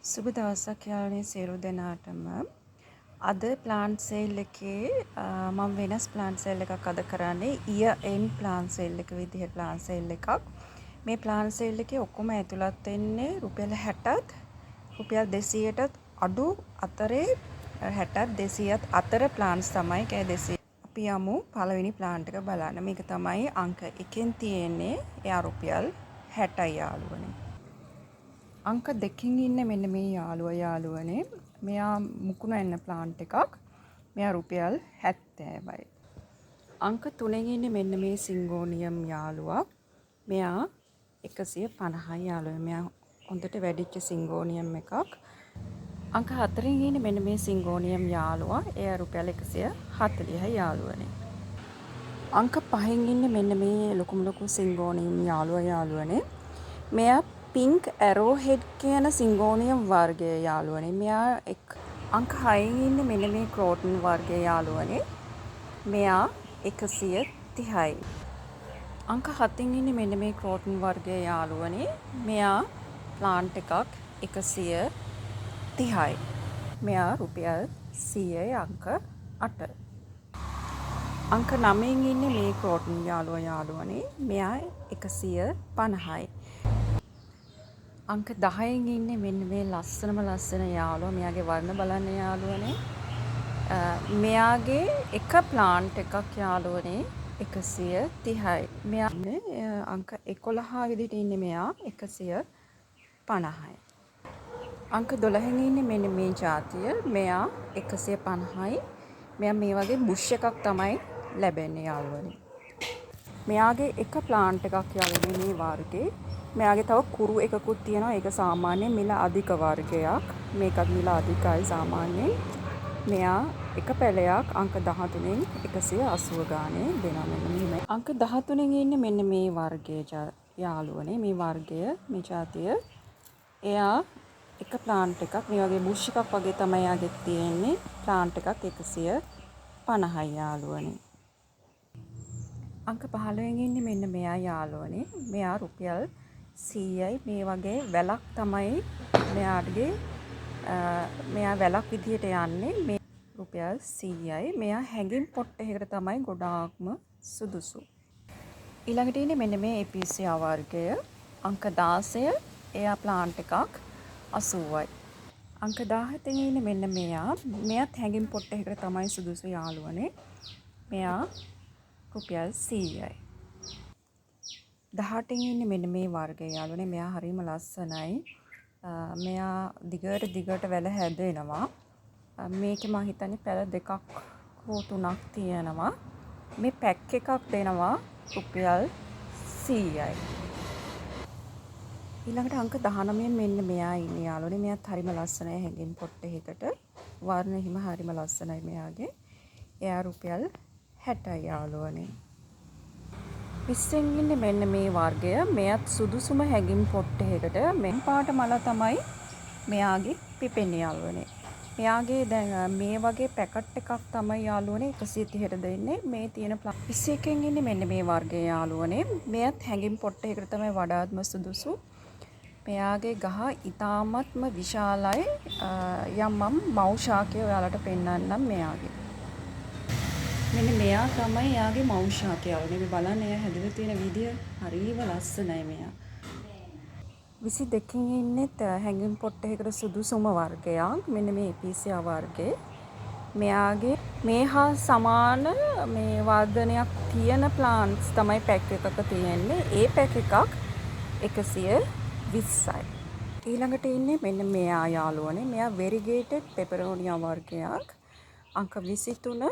සුබ දවසක් යාළුවනේ සියලු දෙනාටම. අද ප්ලාන්ට් සේල් එකේ මම වෙනස් ප්ලාන්ට් සේල් එකක් අද කරන්නේ ඉයර් එන්ඩ් ප්ලාන්ට් සේල් එක විදිහට ප්ලාන්ට් සේල් එකක්. මේ ප්ලාන්ට් සේල් එකේ ඔක්කොම ඇතුළත් වෙන්නේ රුපියල් 60ත් රුපියල් 200ටත් අඩු අතරේ 60ත් 200ත් අතර ප්ලාන්ට්ස් තමයි. ඒ 200. අපි යමු පළවෙනි ප්ලාන්ට් එක බලන්න. මේක තමයි අංක 1කින් තියෙන්නේ. එයා රුපියල් 60යි යාළුවනේ. අංක 2කින් ඉන්නේ මෙන්න මේ යාළුවනේ. මෙයා මුකුණ එන්න ප්ලාන්ට් එකක්. මෙයා රුපියල් 70යි. අංක 3කින් ඉන්නේ මෙන්න මේ සිංගෝනියම් යාළුවා. මෙයා 150යි යාළුවනේ. මෙයා හොඳට වැඩිච්ච සිංගෝනියම් එකක්. අංක 4කින් ඉන්නේ මෙන්න මේ සිංගෝනියම් යාළුවා. එයා රුපියල් 140යි යාළුවනේ. අංක 5කින් ඉන්නේ මෙන්න මේ ලොකු සිංගෝනියම් යාළුවනේ. මෙයා පින්ක් ඇරෝ හෙඩ් කියන සිංගෝනියම් වර්ගය යාළුවනේ. මෙයා අංක 6කින් ඉන්නේ මෙන්න මේ ක්‍රෝටන් වර්ගය යාළුවනේ. මෙයා 130යි. අංක 7කින් ඉන්නේ මෙන්න මේ ක්‍රෝටන් වර්ගය යාළුවනේ. මෙයා ප්ලාන්ට් එකක් 130යි. මෙයා රුපියල් 100යි අංක 8. අංක 9කින් ඉන්නේ මේ ක්‍රෝටන් යාළුවනේ. මෙයා 150යි. අංක 10කින් ඉන්නේ මෙන්න මේ ලස්සන යාළුවා. මෙයාගේ වර්ණ බලන්න යාළුවනේ. මෙයාගේ එක ප්ලාන්ට් එකක් යාළුවනේ 130යි. මෙයා අංක 11 විදිහට ඉන්නේ මෙයා 150යි. අංක 12කින් ඉන්නේ මෙන්න මේ જાතිය. මෙයා 150යි. මෙයා මේ වගේ බුෂ් එකක් තමයි ලැබෙන්නේ යාළුවනේ. මෙයාගේ එක ප්ලාන්ට් එකක් යාළුවනේ මේ වර්ගේ. මෙයාගේ තව කුරු එකකුත් තියෙනවා. ඒක සාමාන්‍යයෙන් මිල අධික වර්ගයක්. මේකත් මිල අධිකයි සාමාන්‍යයෙන්. මෙයා එක පැලයක් අංක 13න් 180 ගානේ දෙනවා මෙන්න මෙහෙම. අංක 13න් ඉන්නේ මෙන්න මේ වර්ගයේ යාළුවනේ. මේ වර්ගය මේ જાතිය. එයා එක ප්ලාන්ට් එකක් මේ වගේ බුෂ් එකක් වගේ තමයි යාගේ තියෙන්නේ. ප්ලාන්ට් එකක් 150යි යාළුවනේ. අංක 15කින් ඉන්නේ මෙන්න මෙයා යාළුවනේ. මෙයා රුපියල් 100යි. මේ වගේ වැලක් තමයි මෙයා වැලක් විදිහට යන්නේ. මේ රුපියල් 100යි. මෙයා හැඟින් පොට් එකකට තමයි ගොඩාක්ම සුදුසු. ඊළඟට ඉන්නේ මෙන්න මේ එපීසියා වර්ගය. අංක 16 එයා ප්ලාන්ට් එකක් 80යි. අංක 17 ඉන්නේ මෙන්න මෙයාත් හැඟින් පොට් එකකට තමයි සුදුසු යාළුවනේ. මෙයා රුපියල් 100යි. 18 ඉන්නේ මෙන්න මේ වර්ගය යාළුවනේ. මෙයා හරිම ලස්සනයි. මෙයා දිගට වැල හැදෙනවා. මේකේ මම හිතන්නේ පැල 2ක් හෝ 3ක් තියෙනවා. මේ පැක් එකක් දෙනවා රුපියල් 100යි. ඊළඟට අංක 19 මෙන්න මෙයා ඉන්නේ යාළුවනේ. මෙයාත් හරිම ලස්සනයි හැඟින් පොට් එකකට. වර්ණ හිම හරිම ලස්සනයි මෙයාගේ. එයා රුපියල් 60යි යාළුවනේ. 20න් ඉන්නේ මෙන්න මේ වර්ගය. මෙයත් සුදුසුම හැඟින් පොට් එකකට. මෙන් පාට මල තමයි මෙයාගේ පිපෙන්නේ යාළුවනේ. මෙයාගේ දැන් මේ වගේ පැකට් එකක් තමයි යාළුවනේ 130ට දෙන්නේ. මේ තියෙන 21න් ඉන්නේ මෙන්න මේ වර්ගය යාළුවනේ. මෙයත් හැඟින් පොට් එකකට තමයි වඩාත්ම සුදුසු. මෙයාගේ ගහ ඉතාමත්ම විශාලයි. යම් මව් ශාකය ඔයාලට පෙන්වන්නම් මෙයාගේ. මෙන්න මෙයා තමයි යාගේ මව් ශාකය. මේ බලන්න එයා හැදලා තියෙන විදිය හරිම ලස්සනයි මෙයා. 22කින් ඉන්නෙත් හැඟින් පොට් එකකට සුදුසුම වර්ගයක්. මෙන්න මේ එපීසියා වර්ගේ. මෙයාගේ මේ හා සමාන මේ වර්ධනයක් තියෙන ප්ලාන්ට්ස් තමයි පැක් එකක තියෙන්නේ. ඒ පැක් එකක් 120යි. ඊළඟට ඉන්නේ මෙන්න මෙයා යාළුවනේ. මෙයා වෙරිගේටඩ් පෙපරෝනියා වර්ගයක්. අංක 23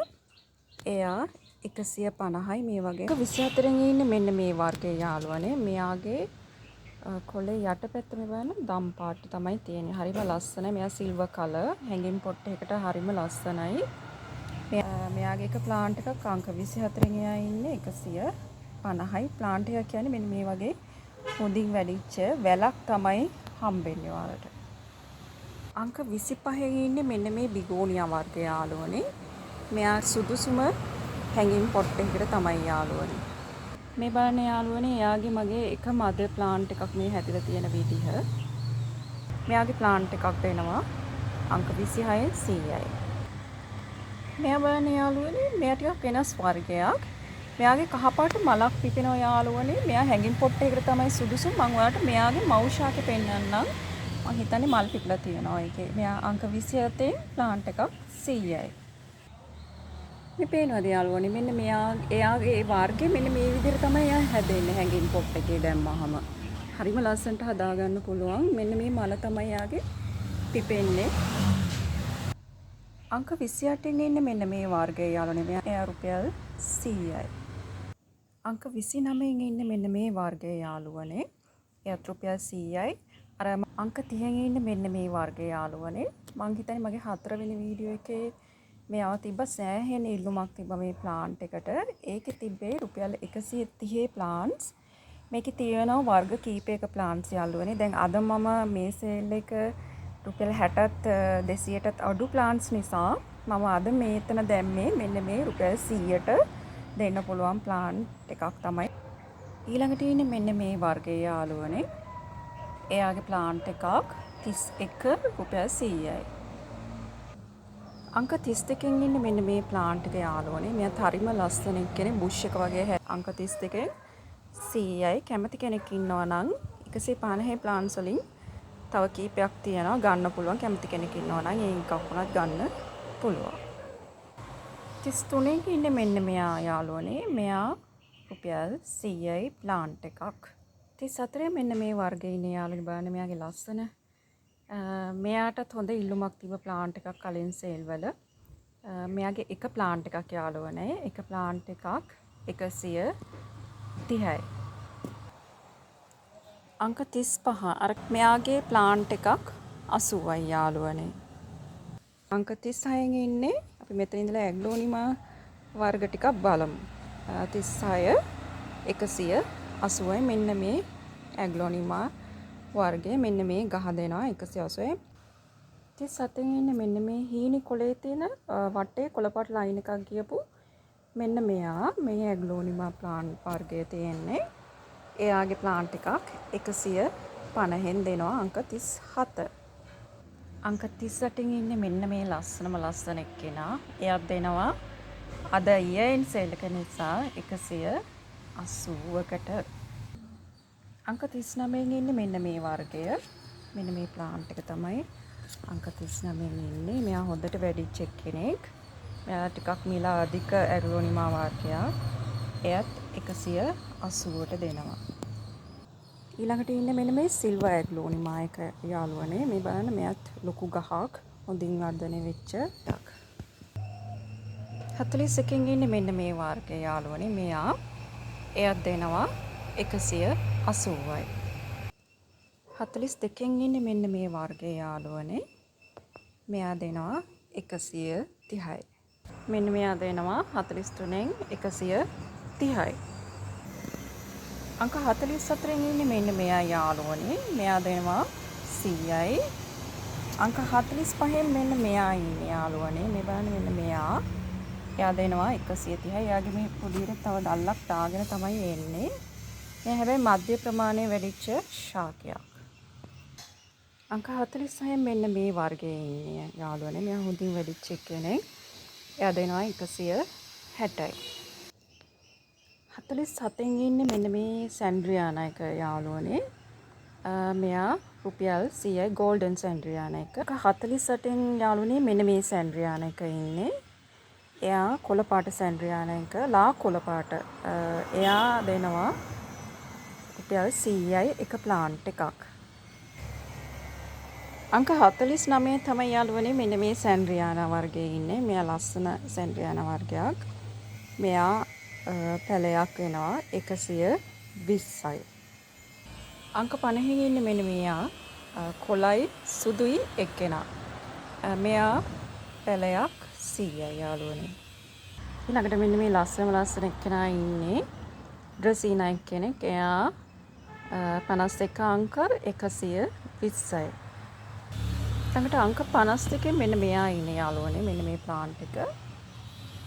එයා 150යි මේ වගේ. 24න් ඉන්නේ මෙන්න මේ වර්ගයේ යාළුවනේ. මෙයාගේ කොළේ යටපැත්ත මේ බලන්න දම් පාට තමයි තියෙන්නේ. හරිම ලස්සනයි. මෙයා සිල්වර් කලර් හැඟින් පොට් එකකට හරිම ලස්සනයි. මෙයාගේ එක ප්ලාන්ට් එකක් අංක 24න් එයා ඉන්නේ 150යි. ප්ලාන්ට් එක කියන්නේ මෙන්න මේ වගේ හොඳින් වැඩිච්ච වැලක් තමයි හම්බෙන්නේ ඔයාලට. අංක 25 ඉන්නේ මෙන්න මේ බිගෝනියා වර්ගය යාළුවනේ. මෙයා සුදුසුම හැඟින් පොට් එකකට තමයි යාළුවනේ. මේ බලන්න යාළුවනේ එයාගේ මගේ එක මදර් ප්ලාන්ට් එකක් මේ හැදිලා තියෙන විදිහ. මෙයාගේ ප්ලාන්ට් එකක් දෙනවා අංක 26න් 100යි. මෙයා බලන්න යාළුවනේ මෙයා ටිකක් වෙනස් වර්ගයක්. මෙයාගේ කහපාට මලක් පිපෙනවා යාළුවනේ. මෙයා හැංගින් පොට් එකකට තමයි සුදුසු. මම ඔයාලට මෙයාගේ මවුෂාකේ පෙන්නන්නම්. මම හිතන්නේ මල් පිපලා තියෙනවා ඒකේ. මෙයා අංක 27න් ප්ලාන්ට් එකක් 100යි. මේ පේනවද යාළුවනේ මෙන්න එයාගේ ඒ වර්ගේ මෙන්න මේ විදිහට තමයි එයා හැදෙන්නේ හැංගින් පොට් එකේ දැම්මහම. හරිම ලස්සනට හදාගන්න පුළුවන්. මෙන්න මේ මල තමයි එයාගේ පිපෙන්නේ. අංක 28න් ඉන්නේ මෙන්න මේ වර්ගයේ යාළුවනේ. එයා රුපියල් 100යි. අංක 29න් ඉන්නේ මෙන්න මේ වර්ගයේ යාළුවනේ. එයාත් රුපියල් 100යි. අර අංක 30න් ඉන්නේ මෙන්න මේ වර්ගයේ යාළුවනේ. මං හිතන්නේ මගේ 4 වෙනි වීඩියෝ එකේ මෙයාව තිබ්බ සෑහෙන ඉල්ලුමක් තිබ්බ මේ ප්ලාන්ට් එකට. ඒකේ තිබ්බේ රුපියල් 130 ප්ලාන්ට්ස්. මේකේ තියෙනවා වර්ග කීපයක ප්ලාන්ට්ස් යාළුවනේ. දැන් අද මම මේ සේල් එක රුපියල් 60ත් 200ටත් අඩු ප්ලාන්ට්ස් නිසා මම අද මේතන දැම්මේ මෙන්න මේ රුපියල් 100ට දෙන්න පුළුවන් ප්ලාන්ට් එකක් තමයි. ඊළඟට ඉන්නේ මෙන්න මේ වර්ගයේ යාළුවනේ. එයාගේ ප්ලාන්ට් එකක් 31 රුපියල් 100යි. අංක 32කින් ඉන්නේ මෙන්න මේ ප්ලාන්ට් එක යාළුවනේ. මෙයාත් හරිම ලස්සන කෙනෙක් බුෂ් එක වගේ අංක 32 100යි. කැමති කෙනෙක් ඉන්නවා නම් 150 ප්ලාන්ට්ස් වලින් තව කීපයක් තියෙනවා ගන්න පුළුවන්. කැමති කෙනෙක් ඉන්නවා නම් ඒ එකක් වුණත් ගන්න පුළුවන්. 33 ඉන්නේ මෙන්න මෙයා යාළුවනේ. මෙයා රුපියල් 100යි ප්ලාන්ට් එකක්. 34 මෙන්න මේ වර්ගයේ ඉන්නේ යාළුවනේ. බලන්න මෙයාගේ ලස්සන. මෙයාටත් හොඳ ඉල්ලුමක් තිබ්බ ප්ලාන්ට් එකක් කලින් සේල් වල. මෙයාගේ එක ප්ලාන්ට් එකක් යාළුවනේ. එක ප්ලාන්ට් එකක් 130යි. අංක 35 අර මෙයාගේ ප්ලාන්ට් එකක් 80යි යාළුවනේ. අංක 36න් ඉන්නේ අපි මෙතන ඉඳලා ඇග්ලෝනිමා වර්ග ටිකක් බලමු. 36 180යි මෙන්න මේ ඇග්ලෝනිමා වර්ගයේ මෙන්න මේ ගහ දෙනවා 180යි. 37න් ඉන්නේ මෙන්න මේ හීනි කොලේ තියෙන වටේ කොළපාට ලයින් එකක් ගියපු මෙන්න මෙයා මේ ඇග්ලෝනිමා ප්ලාන්ට් වර්ගයේ තියෙන්නේ. එයාගේ ප්ලාන්ට් එකක් 150න් දෙනවා අංක 37. අංක 38න් ඉන්නේ මෙන්න මේ ලස්සන එක්කෙනා. එයාත් දෙනවා අද ඊයෙන් සේල් එක නිසා 180කට. අංක 39න් ඉන්නේ මෙන්න මේ වර්ගය. මෙන්න මේ ප්ලාන්ට් එක තමයි අංක 39න් ඉන්නේ. මෙයා හොඳට වැඩිච්ච කෙනෙක්. මෙයා ටිකක් මිල අධික ඇග්ලෝනිමා වර්ගයක්. එයත් 180ට දෙනවා. ඊළඟට ඉන්නේ මෙන්න මේ සිල්වර් ඇග්ලෝනිමා එක යාළුවනේ. මේ බලන්න මෙයත් ලොකු ගහක් හොඳින් වර්ධනය වෙච්ච එකක්. 41කින් ඉන්නේ මෙන්න මේ වර්ගයේ යාළුවනේ. මෙයා එයත් දෙනවා 180යි. 42කින් ඉන්නේ මෙන්න මේ වර්ගයේ යාළුවනේ. මෙයා දෙනවා 130යි. මෙන්න මෙයා දෙනවා 43න් 130යි. අංක 44න් ඉන්නේ මෙන්න මෙයා යාළුවනේ. මෙයා දෙනවා 100යි. අංක 45න් මෙන්න මෙයා ඉන්නේ යාළුවනේ. මේ බලන්න මෙන්න මෙයා. එයා දෙනවා 130යි. එයාගේ මේ පොඩියට තව දැල්ලක් දාගෙන තමයි එන්නේ. මේ හැබැයි මධ්‍ය ප්‍රමාණයේ වැඩිච්ච ශාකයක්. අංක 46න් මෙන්න මේ වර්ගයේ ඉන්නේ යාළුවනේ. මෙයා හොඳින් වැඩිච්ච කෙනෙක්. එයා දෙනවා 160යි. 47න් ඉන්නේ මෙන්න මේ සැන්ඩ්‍රියානා එක යාළුවනේ. මෙයා රුපියල් 100යි ගෝල්ඩන් සැන්ඩ්‍රියානා එක. 48න් යාළුවනේ මෙන්න මේ සැන්ඩ්‍රියානා එක ඉන්නේ. එයා කොළ පාට සැන්ඩ්‍රියානා එක ලා කොළ පාට. එයා දෙනවා රුපියල් 100යි එක ප්ලාන්ට් එකක්. අංක 49 තමයි යාළුවනේ මෙන්න මේ සැන්ඩ්‍රියානා වර්ගයේ ඉන්නේ. මෙයා ලස්සන සැන්ඩ්‍රියානා වර්ගයක්. මෙයා පැලයක් වෙනවා 120යි. අංක 50 ඉන්නේ මෙන්න මෙයා කොළයි සුදුයි එක්කෙනා. මෙයා පැලයක් 100යි යාළුවනේ. ඊළඟට මෙන්න මේ ලස්සන එක්කෙනා ඉන්නේ ඩ්‍රෙසිනා කෙනෙක්. එයා 51 අංක 120යි. ඊළඟට අංක 52 මෙන්න මෙයා ඉන්නේ යාළුවනේ. මෙන්න මේ ප්ලාන්ට් එක.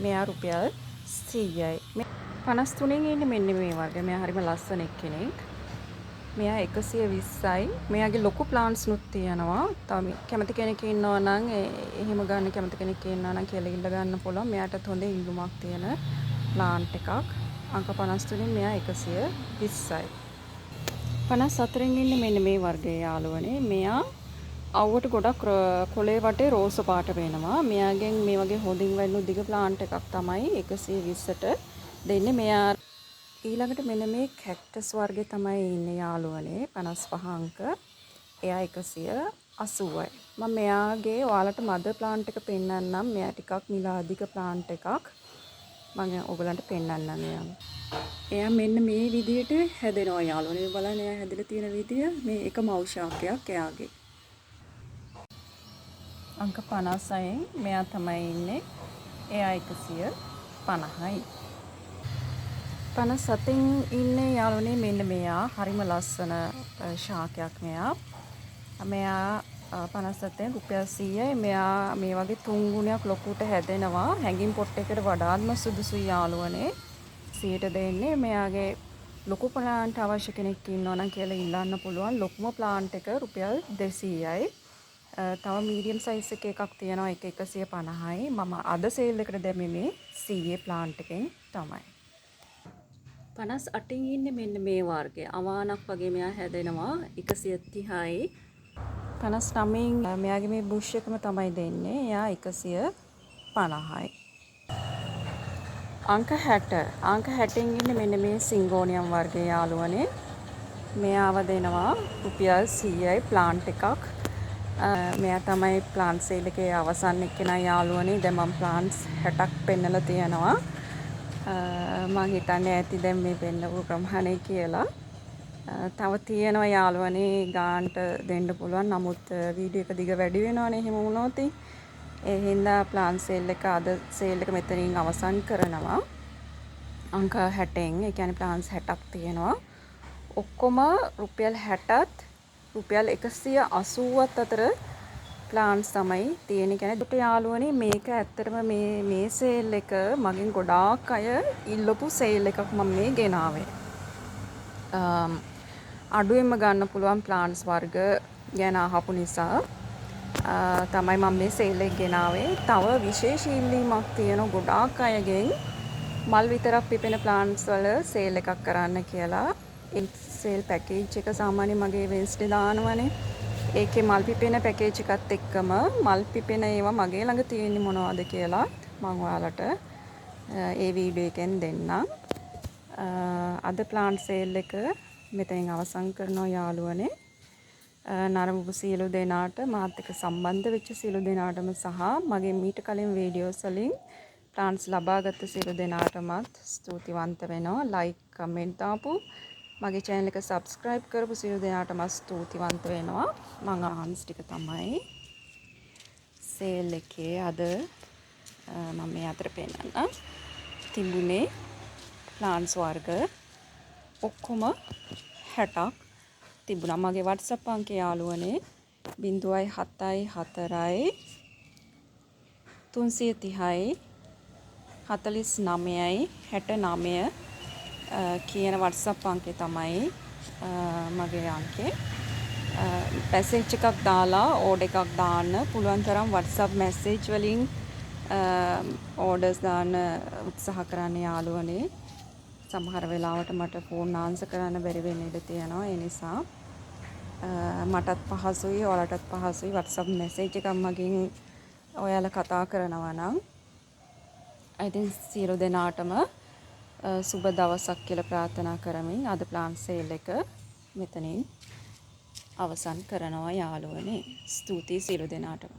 මෙයා රුපියල් 100යි. 53න් ඉන්නේ මෙන්න මේ වර්ගය. මෙයා හරිම ලස්සන කෙනෙක්. මෙයා 120යි. මෙයාගේ ලොකු ප්ලාන්ට්ස් නුත් තියෙනවා. තව කැමති කෙනෙක් ඉන්නවා නම් එහෙම ගන්න කැමති කෙනෙක් ඉන්නවා නම් කියලා ඉල්ල ගන්න පුළුවන්. මෙයාටත් හොඳ ඉල්ලුමක් තියෙන ප්ලාන්ට් එකක්. අංක 53 න් මෙයා 120යි. 54න් ඉන්නේ මෙන්න මේ වර්ගයේ යාළුවනේ. මෙයා අවුවට ගොඩක් කොළේ වටේ රෝස පාට වෙනවා. මෙයාගෙන් මේ වගේ හොඳින් වැඩිණු දිග ප්ලාන්ට් එකක් තමයි 120ට දෙන්නේ. මෙයා ඊළඟට මෙන්න මේ කැක්ටස් වර්ගේ තමයි ඉන්නේ යාළුවනේ 55 අංක. එයා 180යි. මම මෙයාගේ ඔයාලට මදර් ප්ලාන්ට් එක පෙන්නන්නම්. මෙයා ටිකක් නිල අධික ප්ලාන්ට් එකක්. මම ඔයගලන්ට පෙන්නන්නම් එයා. එයා මෙන්න මේ විදියට හැදෙනවා යාළුවනේ. බලන්න එයා හැදලා තියෙන විදිය. මේ එක මව් ශාකයක් එයාගේ. අංක 56න් මෙයා තමයි ඉන්නේ. එයා 150යි. 57න් ඉන්නේ යාළුවනේ මෙන්න මෙයා. හරිම ලස්සන ශාකයක් මෙයා. මෙයා 57න් රුපියල් 100යි. මෙයා මේ වගේ 3 ගුණයක් ලොකුට හැදෙනවා. හැංගින් පොට් එකකට වඩාත්ම සුදුසුයි යාළුවනේ. 100ට දෙන්නේ. මෙයාගේ ලොකු ප්ලාන්ට් අවශ්‍ය කෙනෙක් ඉන්නවා නම් කියලා ඉල්ලන්න පුළුවන්. ලොකුම ප්ලාන්ට් එක රුපියල් 200යි. තව මීඩියම් සයිස් එකක් තියෙනවා. ඒක 150යි. මම අද සේල් එකට දැම්මේ මේ 100 ප්ලාන්ට් එකෙන් තමයි. 58න් ඉන්නේ මෙන්න මේ වර්ගය. අවානක් වගේ මෙයා හැදෙනවා 130යි. 59න් මෙයාගේ මේ බුෂ් එකම තමයි දෙන්නේ. එයා 150යි. අංක 60. අංක 60න් ඉන්නේ මෙන්න මේ සිංගෝනියම් වර්ගයේ යාළුවනේ. මෙයාව දෙනවා රුපියල් 100යි ප්ලාන්ට් එකක්. මෙයා තමයි ප්ලාන්ට් සේල් එකේ අවසන් එක්කෙනා යාළුවනේ. දැන් මම ප්ලාන්ට්ස් 60ක් පෙන්නලා තියෙනවා. මම හිතන්නේ ඇති දැන් මේ පෙන්නපු ප්‍රමාණය කියලා. තව තියෙනවා යාළුවනේ ගාන්ට දෙන්න පුළුවන්. නමුත් වීඩියෝ එක දිග වැඩි වෙනවනේ එහෙම වුණොත්. ඒ හින්දා ප්ලාන්ට් සේල් එක අද සේල් එක මෙතනින් අවසන් කරනවා. අංක 60න් ඒ කියන්නේ ප්ලාන්ට්ස් 60ක් තියෙනවා. ඔක්කොම රුපියල් 60ත් රුපියල් 180ත් අතර ප්ලාන්ට්ස් තමයි තියෙන්නේ. කියන්නේ දුට යාළුවනේ මේක ඇත්තටම මේ සේල් එක මගෙන් ගොඩාක් අය ඉල්ලපු සේල් එකක් මම මේ ගෙනාවේ. අඩුවෙන්ම ගන්න පුළුවන් ප්ලාන්ට්ස් වර්ග ගැන අහපු නිසා තමයි මම මේ සේල් එක ගෙනාවේ. තව විශේෂ ඉල්ලීමක් තියෙන ගොඩාක් අයගෙන් මල් විතරක් පිපෙන ප්ලාන්ට්ස් වල සේල් එකක් කරන්න කියලා. ඒ සේල් පැකේජ් එක සාමාන්‍යයෙන් මගේ වෙන්ස්ඩේ දානවනේ. ඒකේ මල් පිපෙන පැකේජ් එකත් එක්කම මල් පිපෙන ඒවා මගේ ළඟ තියෙන්නේ මොනවද කියලා මම ඔයාලට ඒ වීඩියෝ එකෙන් දෙන්නම්. අද ප්ලාන්ට් සේල් එක මෙතනින් අවසන් කරනවා යාළුවනේ. නරඹපු සියලු දෙනාට මාත් එක්ක සම්බන්ධ වෙච්ච සියලු දෙනාටම සහ මගේ මීට කලින් වීඩියෝස් වලින් ප්ලාන්ට්ස් ලබාගත් සියලු දෙනාටමත් ස්තුතිවන්ත වෙනවා. ලයික් කමෙන්ට් දාපු මගේ channel එක subscribe කරපු සියලු දෙනාටම ස්තුතිවන්ත වෙනවා. මම ආන්ස් ටික තමයි සේල් එකේ අද මම මේ අතර පෙන්නන්න තිබුණේ ප්ලාන්ට්ස් වර්ග ඔක්කොම 60ක් තිබුණා. මගේ WhatsApp අංකය යාළුවනේ 074යි 330යි 49යි 69 කියන WhatsApp අංකේ තමයි මගේ අංකේ. මැසේජ් එකක් දාලා ඕඩර් එකක් දාන්න පුළුවන් තරම් WhatsApp මැසේජ් වලින් ඕඩර්ස් දාන්න උත්සාහ කරන්න යාළුවනේ. සමහර වෙලාවට මට ෆෝන් ආන්සර් කරන්න බැරි වෙන්න ඉඩ තියෙනවා. ඒ නිසා මටත් පහසුයි ඔයාලටත් පහසුයි WhatsApp මැසේජ් එකක් මගින් ඔයාලා කතා කරනවා නම්. ඉතින් සියලු දෙනාටම සුබ දවසක් කියලා ප්‍රාර්ථනා කරමින් අද ප්ලාන්ට් සේල් එක මෙතනින් අවසන් කරනවා යාළුවනේ. ස්තුතියි සියලු දෙනාටම.